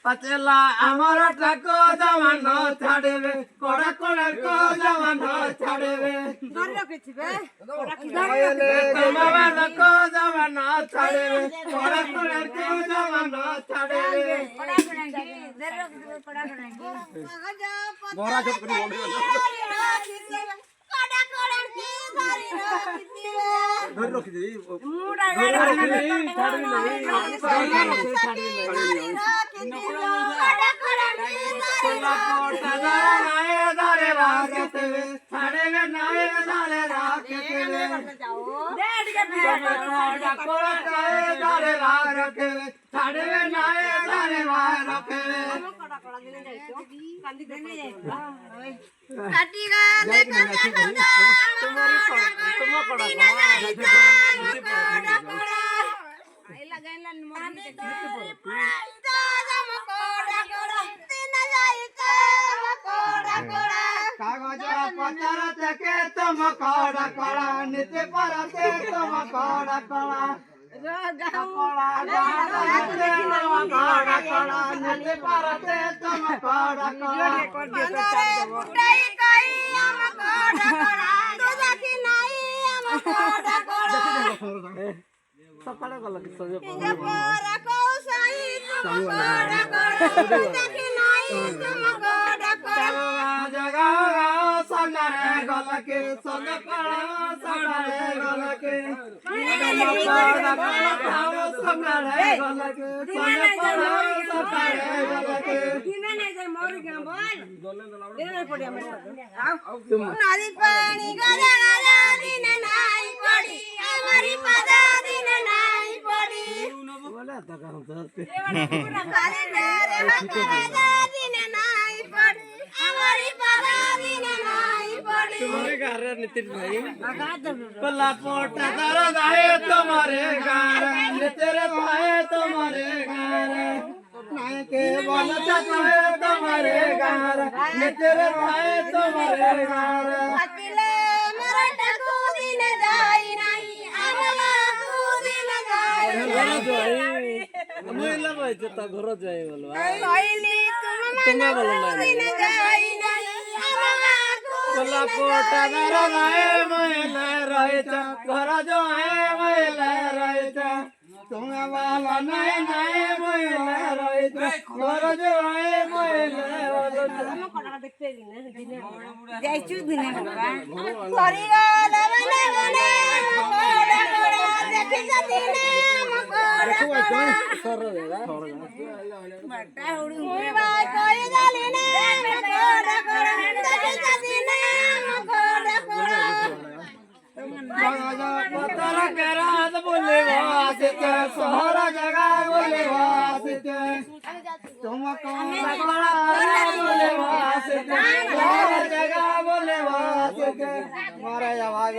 पचला अमर ठाको जवान छाड़े कोड़ा कोड़ा को जवान छाड़े कमावन को जवान छाड़े कोड़ा कोड़ा को जवान छाड़े मोरा जब करी घर रख दे मुड़ा पत्थर चके तुम कोड़ा कोड़ा नित्य परते तुम कोड़ा कोड़ा कोड़ा कोड़ा नित्य परते तुम कोड़ा कोड़ा सकाळे गला की सजे पोरा को सही तुम कोड़ा कोड़ा देखि नाही तुम कोड़ा कोड़ा जगा सगारे गला के सग पड़ा सगारे गला के तुम कोड़ा कोड़ा सगारे गला के सग पड़ा सगारे गला के किने नहीं जाय मोर के बोल देने पड़िया मैं आओ तुम नदी पानी गला गला दिन नाही पड़ी हमारी पदा दिन नाही पड़ी बोला त काम त खाली मेरे पदा दिन नाही पड़ी हमारी पदा दिन नाही पड़ी तुम्हारे घर नितिन भाई पल्ला पोटा तारा दाए तुम्हारे घर तेरे भाई तुम्हारे घर नाय के बोला चाहे तुम्हारे घर तेरे भाई तुम्हारे घर अकेले मेरे टको दिन जाई नहीं आमला को दिन जाई महिला भाई जता घर जाई बोलवा कहली तुम बोलो दिन जाई नहीं आमला को बोला पोटा दारा नाए महिला रहे छ घर जो है महिला रहे छ तुम वाला नहीं नहीं महिला रहे छ घर जो है महिला हम कोड़ा देखते दिन जाइछु दिन बाबा सरी गला बने बने कोड़ा कोड़ा देखि जा दिन कोड़ा कोड़ा सर देगा बटा उड़ी ओए भाई कोई जाले ने कोड़ा कोड़ा देखि जा दिन कोड़ा कोड़ा पत्थर के रात बोले वासित सोहरा जगह बोले वासित तुम कौन बड़ा बोले वासित सोहरा जगह बोले वासित मारा आवाज